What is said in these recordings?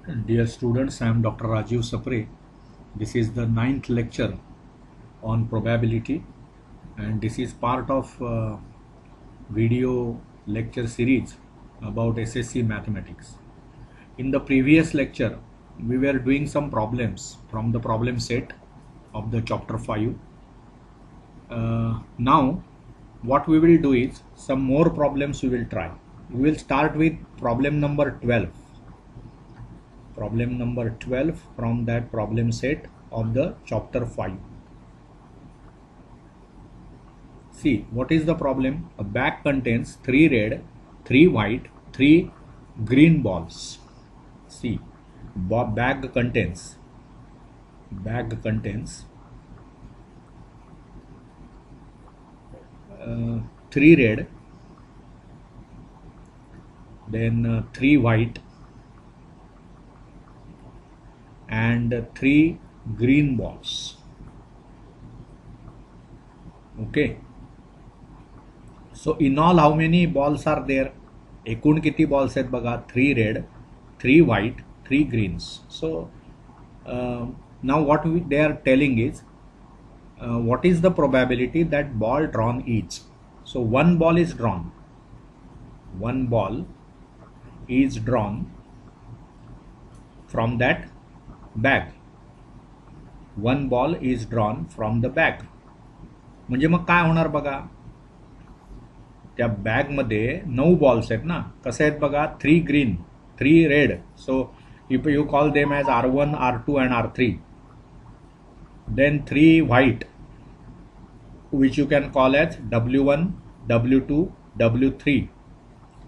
Dear students, I am Dr. Rajiv Sapre. This is the 9th lecture on probability, and this is part of video lecture series about SSC mathematics. In the previous lecture, we were doing some problems from the problem set of the chapter 5. Now, what we will do is some more problems we will try. We will start with problem number 12. Problem number 12 from that problem set of the chapter 5. See, what is the problem? A bag contains 3 red, 3 white, 3 green balls. See, bag contains 3 red, then 3 white and 3 green balls. Okay, so in all how many balls are there? एकूण किती balls आहेत बघा? 3 red, 3 white, 3 greens. So now what they are telling is what is the probability that ball drawn is? So one ball is drawn from that bag. One ball is drawn from the bag. म्हणजे मग काय होणार बघा? त्या bag मध्ये 9 balls आहेत ना. कसे आहेत बघा? 3 green, 3 red. So if you call them as R1, R2 and R3. Then 3 white, which you can call as W1, W2, W3,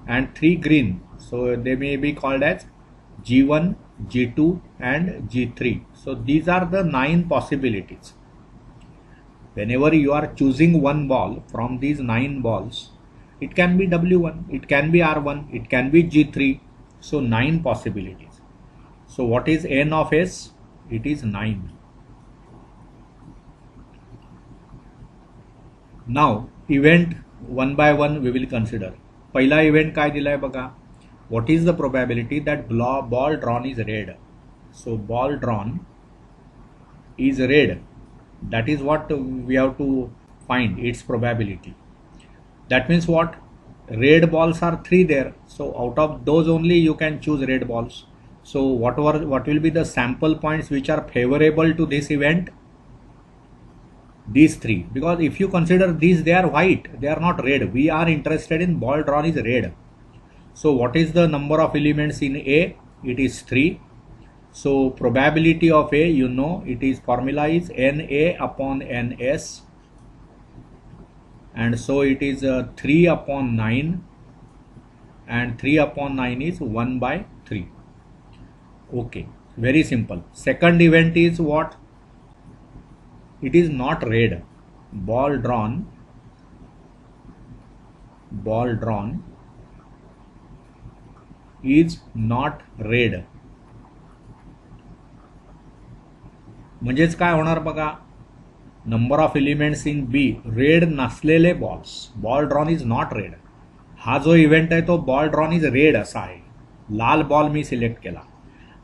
and 3 green. So they may be called as G1, G2 and G3. So these are the 9 possibilities. Whenever you are choosing one ball from these 9 balls, it can be W1, it can be R1, it can be G3. So 9 possibilities. So what is n of S? It is 9. Now event one by one we will consider. पहिला event काय दिलाय बघा? What is the probability that ball drawn is red? So ball drawn is red. That is what we have to find its probability. That means what? Red balls are 3 there. So out of those only you can choose red balls. So what will be the sample points which are favorable to this event? These 3. Because if you consider these, they are white, they are not red. We are interested in ball drawn is red. So what is the number of elements in A? It is 3. So probability of A, you know, it is formula is NA upon NS, and so it is 3 upon 9, and 3 upon 9 is 1 by 3. Okay, very simple. Second event is what? It is not red. Ball drawn is not red. म्हणजेच काय होणार बघा? Number of elements in B, red नसलेले balls. Ball drawn is not red. हा जो event आहे तो ball drawn is red असा आहे. लाल बॉल मी सिलेक्ट केला.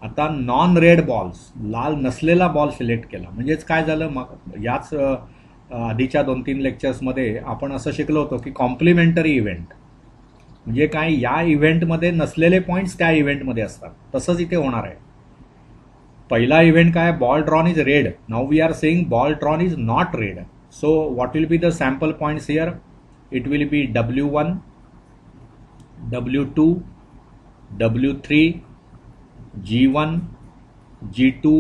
आता नॉन रेड बॉल्स, लाल नसलेला बॉल सिलेक्ट केला. म्हणजेच काय झालं? मग याच आधीच्या 2-3 लेक्चर्समध्ये आपण असं शिकलो होतो की कॉम्प्लिमेंटरी इव्हेंट म्हणजे काय? या इव्हेंटमध्ये नसलेले पॉइंट्स त्या इव्हेंटमध्ये असतात. तसंच इथे होणार आहे. पहिला इव्हेंट काय? Ball drawn is red. Now we are saying ball drawn is not red. So what will be the sample points here? It will be W1, W2, W3, G1, G2,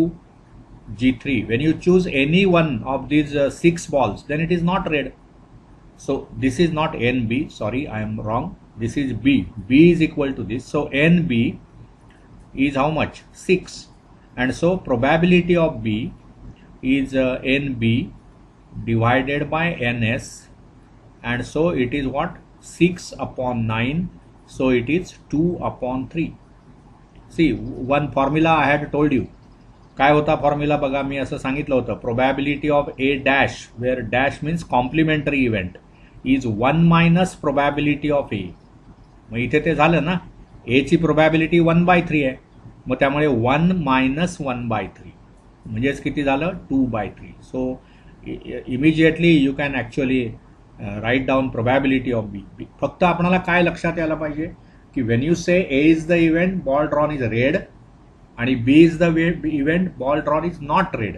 G3. When you choose any one of these 6 balls, then it is not red. So this is not NB. Sorry, I am wrong. This is B. B is equal to this. So NB is how much? 6. And so probability of B is NB divided by NS, and so it is what? 6 upon 9. So it is 2 upon 3. See, one formula I had told you. काय होता formula बघा? मी असं सांगितलं होतं, probability of A dash, where dash means complementary event, is 1 minus probability of A. मग इथे ते झालं ना. A ची प्रोबॅबिलिटी 1/3 आहे. मग त्यामुळे 1 - 1/3 म्हणजेच किती झालं 2/3. So immediately you can actually write down probability of B. फक्त आपल्याला काय लक्षात यायला पाहिजे की when you say A is the event ball drawn is red आणि B is the event ball drawn is not red,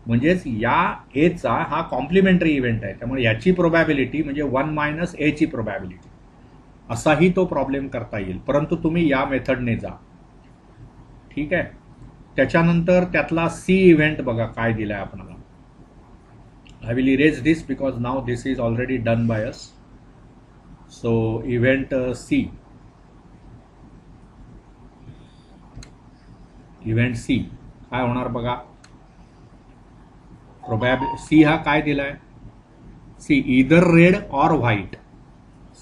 म्हणजेच या एचा हा कॉम्प्लिमेंटरी इव्हेंट आहे, त्यामुळे याची प्रोबॅबिलिटी म्हणजे 1 - एची प्रोबॅबिलिटी, असाही तो प्रॉब्लेम करता येईल. परंतु तुम्ही या मेथडने जा. ठीक आहे. त्याच्यानंतर त्यातला सी इव्हेंट बघा काय दिलाय आपल्याला. I will erase this because now this is already done by us. So event C. Event C काय होणार बघा. C हा काय दिलाय. C either red or white.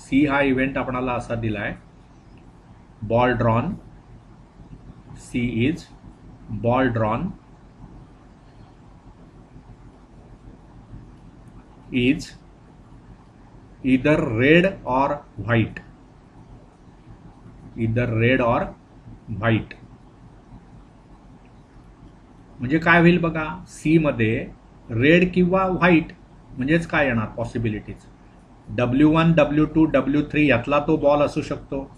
C हा इव्हेंट आपल्याला असा दिलाय. Ball drawn. C is ball drawn is either red or white. Either red or white. म्हणजे काय होईल बघा. सी मध्ये रेड किंवा व्हाईट म्हणजेच काय येणार पॉसिबिलिटीज. W1 W2 W3 यातला तो बॉल असू शकतो.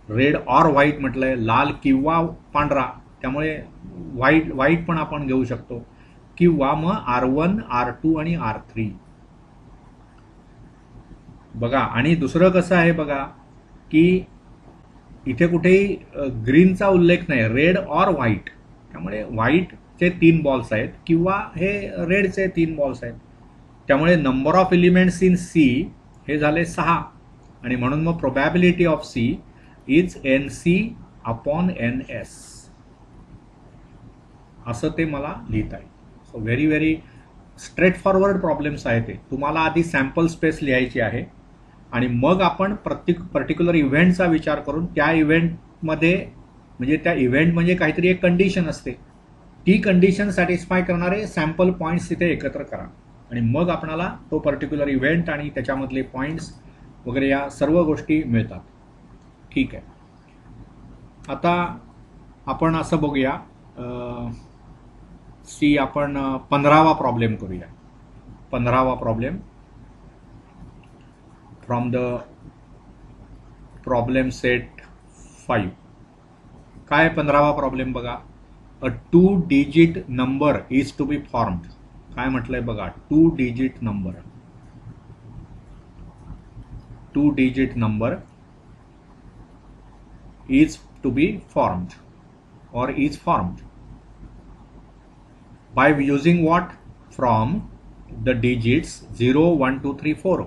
रेड ऑर व्हाईट म्हटलंय, लाल किंवा पांढरा, त्यामुळे व्हाईट पण आपण घेऊ शकतो. किंवा मग R1 R2 आणि R3 बघा. आणि दुसरं कसं आहे बघा की इथे कुठेही ग्रीनचा उल्लेख नाही, रेड ऑर व्हाईट, त्यामुळे व्हाईटचे 3 बॉल्स आहेत किंवा हे रेडचे 3 बॉल्स आहेत, त्यामुळे number of elements in C हे झाले 6 आणि म्हणून मग probability of C is NC/NS असं ते मला लिहिता येईल. So very very straight forward problems आहे. ते तुम्हाला आधी सॅम्पल स्पेस लिहायची आहे आणि मग आपण पर्टिक्युलर इव्हेंटचा विचार करून त्या इव्हेंटमध्ये म्हणजे त्या इव्हेंट म्हणजे काहीतरी एक कंडिशन असते, ती कंडिशन सॅटिस्फाय करणारे सॅम्पल पॉईंट्स तिथे एकत्र करा आणि मग आपणाला तो पर्टिक्युलर इव्हेंट आणि त्याच्यामधले पॉईंट्स वगैरे या सर्व गोष्टी मिळतात. ठीक आहे. आता आपण असं बघूया. सी आपण 15वा प्रॉब्लेम करूया. 15वा problem from the problem set 5. काय 15वा प्रॉब्लेम बघा. A 2 digit number is to be formed. काय म्हटलंय बघा. 2 digit number. 2 digit number is to be formed or is formed by using what? From the digits 0 1 2 3 4.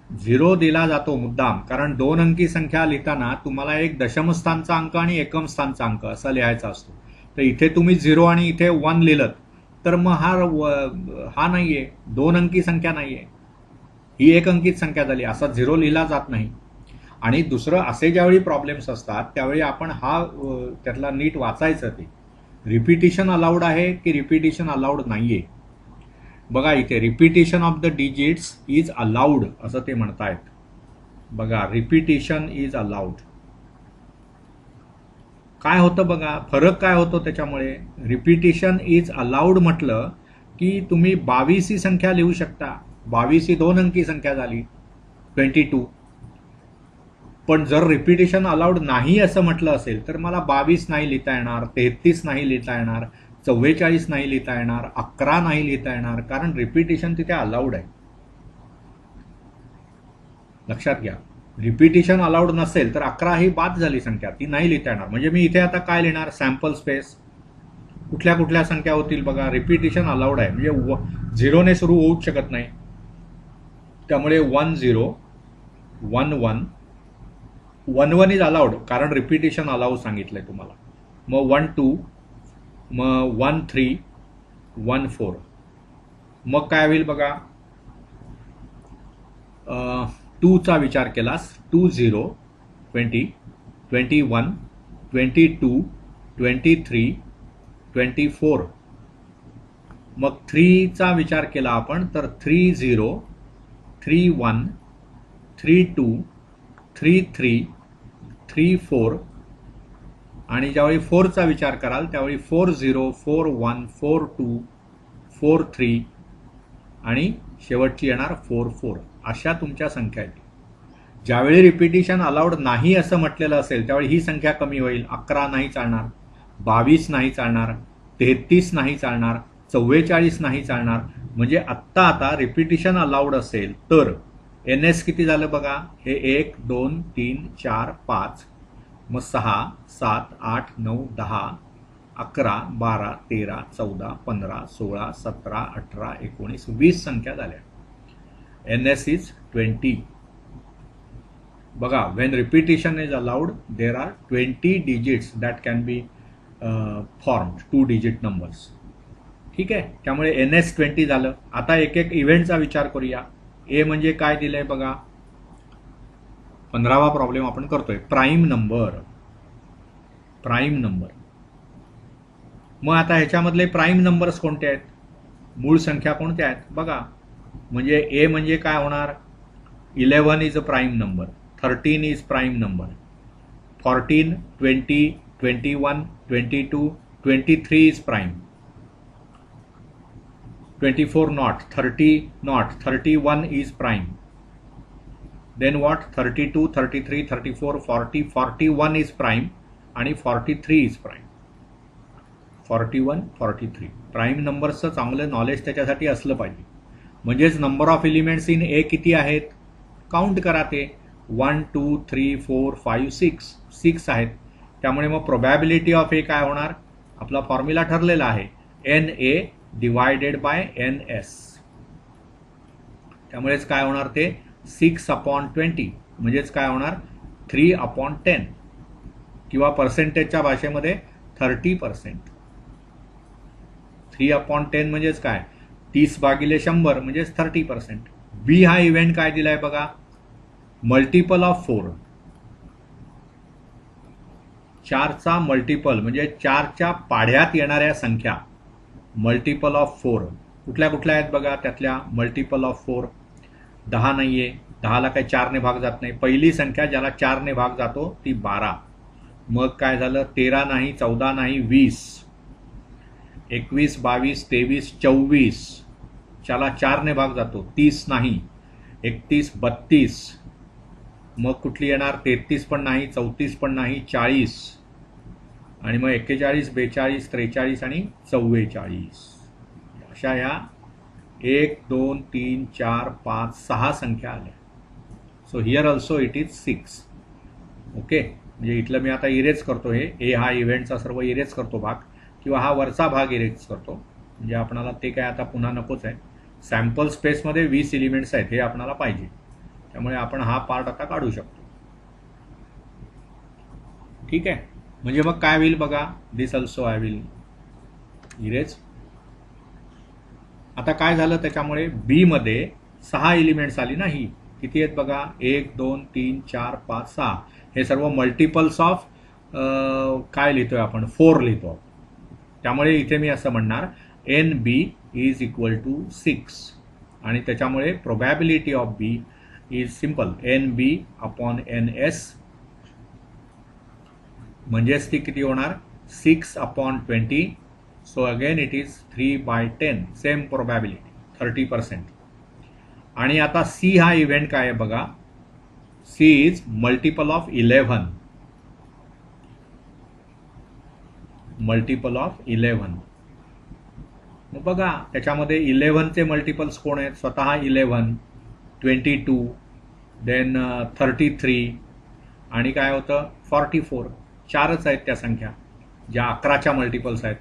0 दिला जातो मुद्दाम, कारण 2 अंकी संख्या लिहिताना तुम्हाला एक दशमस्थानचा अंक आणि एकम स्थानचा अंक असा लिहायचा असतो. तर इथे तुम्ही 0 आणि इथे 1 लिहिलं तर मग हा नाहीये, 2 अंकी संख्या नाहीये, ही एक अंकित संख्या झाली. असा 0 लिहिला जात नाही. आणि दुसरं असे ज्यावेळी प्रॉब्लेम्स असतात त्यावेळी आपण त्यातला नीट वाचायचं. ते रिपिटिशन अलाउड आहे की रिपिटिशन अलाउड नाहीये. बघा इथे repetition of the digits is allowed असं ते म्हणतायत. बघा रिपिटिशन इज अलाउड. काय होतं बघा, फरक काय होतो त्याच्यामुळे. रिपिटिशन इज अलाउड म्हटलं की तुम्ही 22 ही संख्या लिहू शकता. 22 ही 2 अंकी संख्या झाली 22. पण जर रिपिटिशन अलाउड नाही असं म्हटलं असेल तर मला 22 नाही लिहिता येणार, 33 नाही लिहिता येणार, 44 नाही लिहिता येणार, 11 नाही लिहिता येणार, कारण रिपिटिशन तिथे अलाउड आहे. लक्षात घ्या. रिपिटिशन अलाउड नसेल तर 11 ही बाद झाली संख्या, ती नाही लिहिता येणार. म्हणजे मी इथे आता काय लिहिणार. सॅम्पल स्पेस कुठल्या कुठल्या संख्या होतील बघा. रिपिटिशन अलाउड आहे म्हणजे 0 ने सुरू होऊच शकत नाही, त्यामुळे 1 0 1 1 1 1 इज अलाउड कारण रिपिटिशन अलाउड सांगितलंय तुम्हाला. मग 1 2 मग 1 3 1 4. मग काय होईल बघा. 2 चा विचार केलास 2 0 20 21 22 23 24. मग 3 चा विचार केला आपण तर 3 0 3 1 3 2 3 3 3 4 आणि ज्यावेळी 4चा विचार कराल त्यावेळी 4 0 4 1 4 2 4 3 आणि शेवटची येणार 4 4. अशा तुमच्या संख्या आहेत. ज्यावेळी रिपिटिशन अलाउड नाही असं म्हटलेलं असेल त्यावेळी ही संख्या कमी होईल. 11 नाही चालणार, 22 नाही चालणार, 33 नाही चालणार, 44 नाही चालणार. म्हणजे आता रिपिटिशन अलाउड असेल तर NS किती झालं बघा. हे 1 2 3 4 5 मग 6 7 8 9 10 11 12 13 14 15 16 17 18 19 20 संख्या झाल्या. NS is 20. बघा, when repetition is allowed there are 20 digits that can be formed, 2 digit numbers. ठीक आहे. त्यामुळे NS 20 झालं. आता एक एक इव्हेंटचा विचार करूया. ए म्हणजे काय दिलंय बघा. 15वा प्रॉब्लेम आपण करतोय. Prime number. मग आता ह्याच्यामधले प्राईम नंबर्स कोणते आहेत, मूळ संख्या कोणत्या आहेत बघा. म्हणजे ए म्हणजे काय होणार. 11 is a prime number, 13 is prime number, 14, 20, 21, 22, 23 is prime, 24 not, 30 not, 31 is prime. Then what? 32, 33, 34, 40, 41 is prime आणि 43 is prime. 41, 43 प्राईम नंबर्सचं चांगलं नॉलेज त्याच्यासाठी असलं पाहिजे. म्हणजेच नंबर ऑफ एलिमेंट्स इन ए किती आहेत काउंट करा. ते 1 2 3 4 5 6 आहेत. त्यामुळे मग प्रोबॅबिलिटी ऑफ ए काय होणार. आपला फॉर्म्युला ठरलेला आहे NA डिवायडेड बाय NS. त्यामुळेच काय होणार ते 6/20 म्हणजेच काय होणार 3/10 किंवा पर्सेंटेजच्या भाषेमध्ये 30%. 3/10 म्हणजेच काय 30/100 म्हणजेच 30%. बी हा इव्हेंट काय दिलाय बघा. Multiple of 4. 4चा मल्टिपल म्हणजे 4च्या पाढ्यात येणाऱ्या संख्या. मल्टिपल ऑफ 4 कुठल्या कुठल्या आहेत बघा. त्यातल्या मल्टिपल ऑफ 4 10 नाहीये. 10ला काही 4ने भाग जात नाही. पहिली संख्या ज्याला 4ने भाग जातो ती 12. मग काय झालं 13 नाही, 14 नाही, 20, 21, 22, 23, 24. ज्याला 4ने भाग जातो 30 नाही, 31, 32. मग कुठली येणार 33 पण नाही, 34 पण नाही, 40 आणि मग 41, 42, 43 आणि 44. अशा ह्या 1 2 3 4 5 6 संख्या आल्या. So here also it is 6. Okay. म्हणजे इथलं मी आता इरेज करतो. हे ए हा इव्हेंटचा सर्व इरेज करतो भाग किंवा हा वरचा भाग इरेज करतो. म्हणजे आपणाला ते काय आता पुन्हा नकोच आहे. सॅम्पल स्पेसमध्ये 20 एलिमेंट्स आहेत हे आपणाला पाहिजे. त्यामुळे आपण हा पार्ट आता काढू शकतो. ठीक आहे. म्हणजे मग काय होईल बघा. दिस ऑल्सो आय विल इरेज. आता काय झालं त्याच्यामुळे बी मध्ये 6 एलिमेंट्स आली नाही. किती आहेत बघा 1 2 3 4 5 6. हे सर्व मल्टिपल्स ऑफ काय लिहितोय आपण 4 लिहितो. त्यामुळे इथे मी असं म्हणणार NB इज इक्वल टू 6 आणि त्याच्यामुळे probability of B is simple NB/NS. म्हणजेच ती किती होणार 6/20. So again it is 3/10. Same probability 30%. आणि आता सी हा इव्हेंट काय आहे बघा. C is multiple of 11. Multiple of 11. मग बघा त्याच्यामध्ये 11चे मल्टिपल्स कोण आहेत. स्वतः 11, 22, देन 33 आणि काय होतं 44. 4च आहेत त्या संख्या ज्या 11च्या मल्टिपल्स आहेत.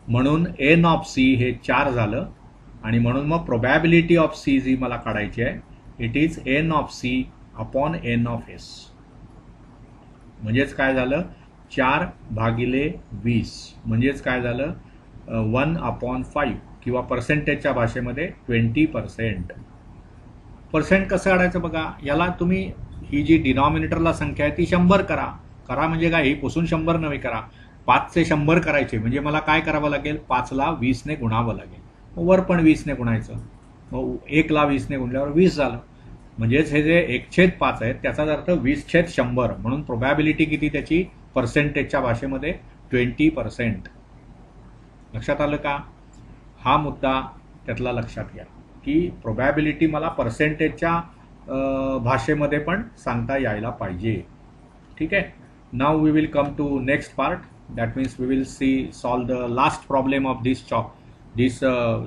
म्हणून N ऑफ C हे 4 झालं आणि म्हणून मग प्रोबॅबिलिटी ऑफ C जी मला काढायची आहे it is N of C/N of S. म्हणजेच काय झालं 4/20 म्हणजेच काय झालं 1/5 किंवा पर्सेंटेजच्या भाषेमध्ये 20%. पर्सेंट कसं काढायचं बघा. याला तुम्ही ही जी डिनॉमिनेटरला संख्या आहे ती 100 करा म्हणजे काय ही पुसून 100 नव्हे करा. 5चे 100 करायचे म्हणजे मला काय करावं लागेल 5ला 20ने गुणावं लागेल. मग वर पण 20ने गुणायचं. मग 1ला 20ने गुणल्यावर 20 झालं. म्हणजेच हे जे 1/5 आहेत त्याचाच अर्थ 20/100 म्हणून प्रोबॅबिलिटी किती त्याची पर्सेंटेजच्या भाषेमध्ये 20%. लक्षात आलं का? हा मुद्दा त्यातला लक्षात घ्या की प्रोबॅबिलिटी मला पर्सेंटेजच्या भाषेमध्ये पण सांगता यायला पाहिजे. ठीक आहे. Now we will come to next part. That means we will solve the last problem of this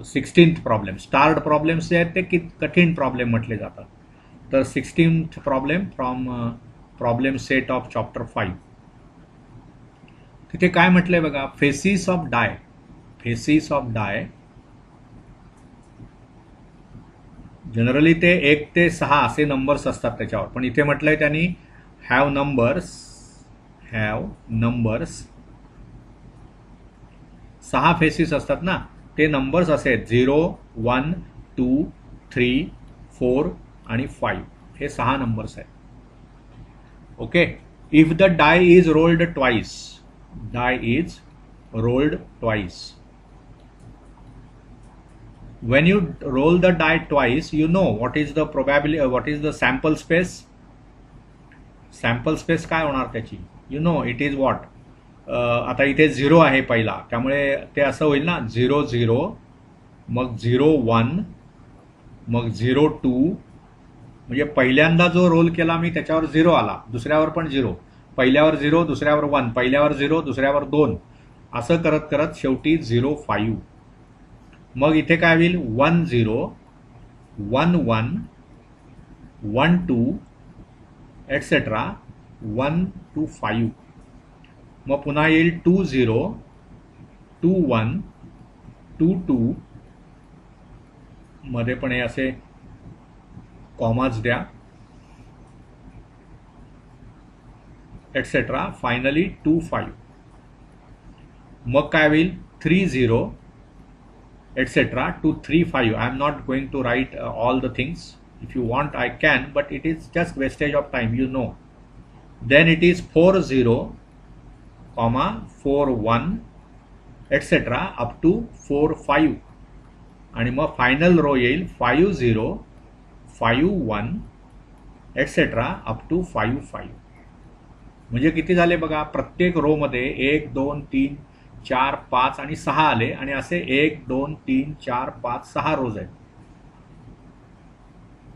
16th problem. Starred problems जे आहेत ते कठीण प्रॉब्लेम म्हटले जातात. तर 16th problem from problem set of chapter 5. तिथे काय म्हटलंय बघा, faces of die. Faces of die generally ते 1 ते 6 असे नंबर्स असतात त्याच्यावर, पण इथे म्हटलंय त्यांनी हॅव नंबर्स 6 फेसिस असतात ना, ते नंबर्स असे आहेत 0, 1, 2, 3, 4 आणि 5. हे 6 नंबर्स आहेत. Okay. If the die is rolled twice, die is rolled twice. When you roll the die twice, you know what is the probability, what is the sample space. Sample space काय होणार त्याची? You know it is what. आता इथे 0 आहे पहिला, त्यामुळे ते असं होईल ना 0 0, मग 0 1, मग 0 2. म्हणजे पहिल्यांदा जो रोल केला मी त्याच्यावर 0 आला, दुसऱ्यावर पण 0, पहिल्यावर 0, दुसऱ्यावर 1, पहिल्यावर 0, दुसऱ्यावर 2, असं करत करत शेवटी 0 5. मग इथे काय होईल 1 0, 1 1, 1 2 एटसेट्रा 1 to 5. मग पुन्हा येईल 2 0, 2 1, 2 2. मध्ये पण हे असे कॉमाच द्या एटसेट्रा. फायनली 2 5. मग काय होईल 3 0 etc. to 3 5. I am not going to write all the things. If you want I can, but it is just wastage of time, you know. Then it is 4 0, 4 1 etc. up to 4 5. आणि मग final row येईल 5 0, 5 1 etc. up to 5 5. म्हणजे किती झाले बघा, प्रत्येक row मध्ये 1 2 3 4 5 आणि 6 आले, आणि असे 1 2 3 4 5 6 रोज आहेत.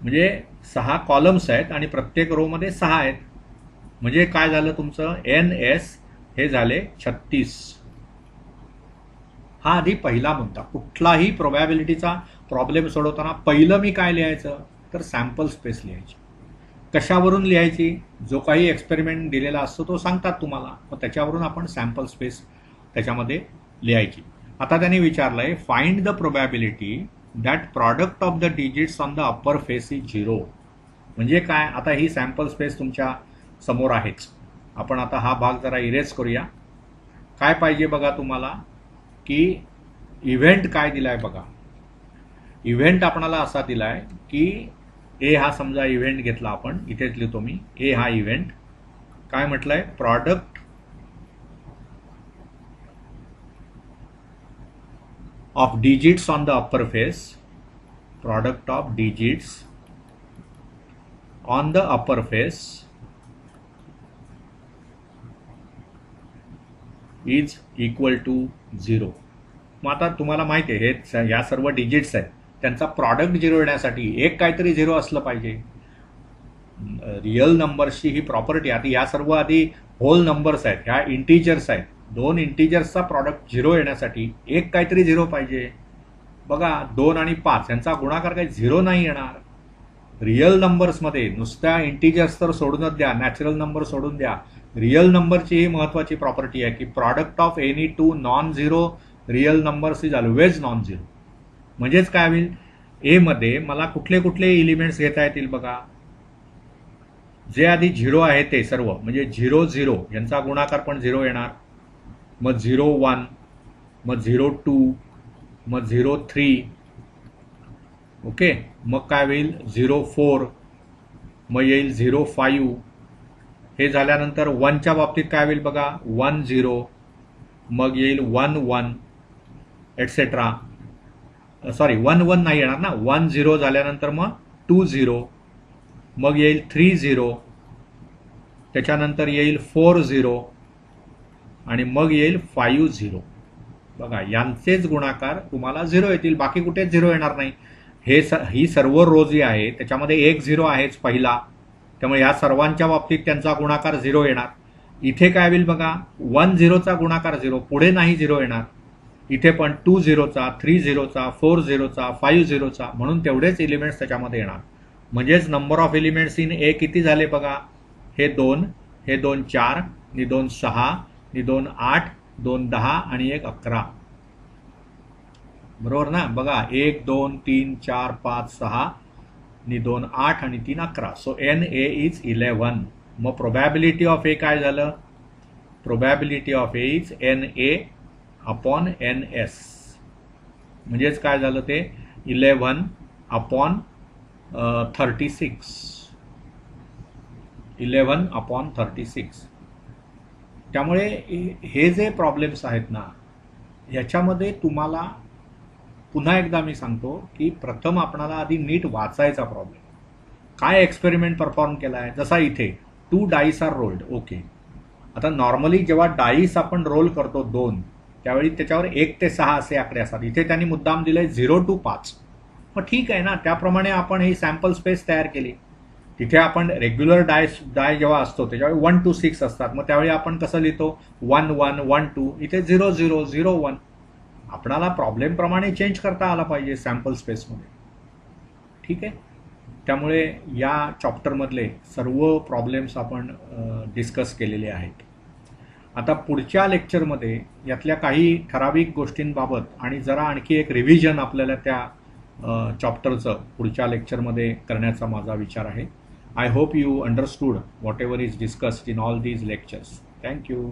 म्हणजे 6 कॉलम्स आहेत आणि प्रत्येक रो मध्ये 6 आहेत. म्हणजे काय झालं तुमचं NS हे झाले 36. हा आधी पहिला मुद्दा. कुठलाही प्रोबॅबिलिटीचा प्रॉब्लेम सोडवताना पहिलं मी काय लिहायचं, तर सॅम्पल स्पेस लिहायची. कशावरून लिहायची? जो काही एक्सपेरिमेंट दिलेला असतो तो सांगतात तुम्हाला, मग त्याच्यावरून आपण सॅम्पल स्पेस त्याच्यामध्ये लिहायची. आता त्यांनी विचारलंय find the probability that product of the digits on the upper face is 0. म्हणजे काय, आता ही सॅम्पल स्पेस तुमच्या समोर आहेच. आपण आता हा भाग जरा इरेज करूया. काय पाहिजे बघा तुम्हाला, की इव्हेंट काय दिलाय बघा. इव्हेंट आपणाला असा दिलाय की ए हा समजा इव्हेंट घेतला आपण, इथेच लिहितो मी ए हा इव्हेंट. काय म्हटलंय, product of digits on the upper face, product of digits on the upper face is equal to 0. मग आता तुम्हाला माहिती आहे हे या सर्व डिजिट्स आहेत, त्यांचा प्रॉडक्ट 0 येण्यासाठी एक काहीतरी 0 असलं पाहिजे. रिअल नंबर्सची ही प्रॉपर्टी. आता या सर्व आधी होल नंबर्स आहेत, ह्या इंटिजर्स आहेत. 2 इंटिजर्सचा प्रॉडक्ट 0 येण्यासाठी एक काहीतरी 0 पाहिजे. बघा 2 आणि 5 यांचा गुणाकार काही 0 नाही येणार. रिअल नंबर्समध्ये नुसत्या इंटिजर्स तर सोडूनच द्या, नॅचरल नंबर सोडून द्या. रिअल नंबरची ही महत्वाची प्रॉपर्टी आहे की product of any 2 non zero real numbers is always non zero. म्हणजेच काय होईल, ए मध्ये मला कुठले कुठले एलिमेंट्स घेता येतील बघा. जे आधी 0 आहे ते सर्व, म्हणजे 0 0 यांचा गुणाकार पण 0 येणार. मग 0 1, मग 0 2, मग 0 3. ओके. मग काय होईल 0 4, मग येईल 0 5. हे झाल्यानंतर 1च्या बाबतीत काय होईल बघा 1 0, मग येईल 1 1 एटसेट्रा. सॉरी 1 1 नाही येणार ना, 1 0 झाल्यानंतर मग 2 0, मग येईल 3 0, त्याच्यानंतर येईल 4 0 आणि मग येईल 5 0. बघा, यांचेच गुणाकार तुम्हाला 0 येतील, बाकी कुठेच 0 येणार नाही. ही सर्व रो जी आहे त्याच्यामध्ये एक 0 आहेच पहिला, त्यामुळे या सर्वांच्या बाबतीत त्यांचा गुणाकार 0 येणार. इथे काय होईल बघा, 1 0चा गुणाकार 0, पुढे नाही 0 येणार. इथे पण 2 0चा, 3 0चा, 4 0चा, 5 0चा, म्हणून तेवढेच एलिमेंट्स त्याच्यामध्ये येणार. म्हणजेच नंबर ऑफ एलिमेंट्स इन ए किती झाले बघा, हे 2, हे 2 4, नि 2 6, नि 2 8, 2 10 आणि 1 11. बरोबर ना? बघा, 1 2 3 4 5 6, नि 2 8 आणि 3 11. So N A is 11. मग प्रोबॅबिलिटी ऑफ ए काय झालं? Probability of A is N A upon N S. म्हणजेच काय झालं ते 11 अपॉन 36. 11 अपॉन 36. त्यामुळे हे जे प्रॉब्लेम्स आहेत ना, ह्याच्यामध्ये तुम्हाला पुन्हा एकदा मी सांगतो की प्रथम आपणाला आधी नीट वाचायचा प्रॉब्लेम. काय एक्सपेरिमेंट परफॉर्म केला आहे, जसा इथे 2 डाईस आर रोल्ड. ओके, आता नॉर्मली जेव्हा डाईस आपण रोल करतो 2, त्यावेळी त्याच्यावर 1 ते 6 असे आकडे असतात. इथे त्यांनी मुद्दाम दिले 0 to 5. मग ठीक आहे ना, त्याप्रमाणे आपण ही सॅम्पल स्पेस तयार केली. तिथे आपण रेग्युलर डाय जेव्हा असतो त्याच्यावेळी 1 to 6 असतात. मग त्यावेळी आपण कसं लिहितो 1 1 1 2, इथे 0 0 0 1. आपणाला प्रॉब्लेम प्रमाणे चेंज करता आला पाहिजे सॅम्पल स्पेसमध्ये. ठीक आहे, त्यामुळे या चॅप्टरमधले सर्व प्रॉब्लेम्स आपण डिस्कस केलेले आहेत. आता पुढच्या लेक्चरमध्ये यातल्या काही ठराविक गोष्टींबाबत आणि जरा आणखी एक रिव्हिजन आपल्याला त्या चॅप्टरचं पुढच्या लेक्चरमध्ये करण्याचा माझा विचार आहे. I hope you understood what ever is discussed in all these lectures. Thank you.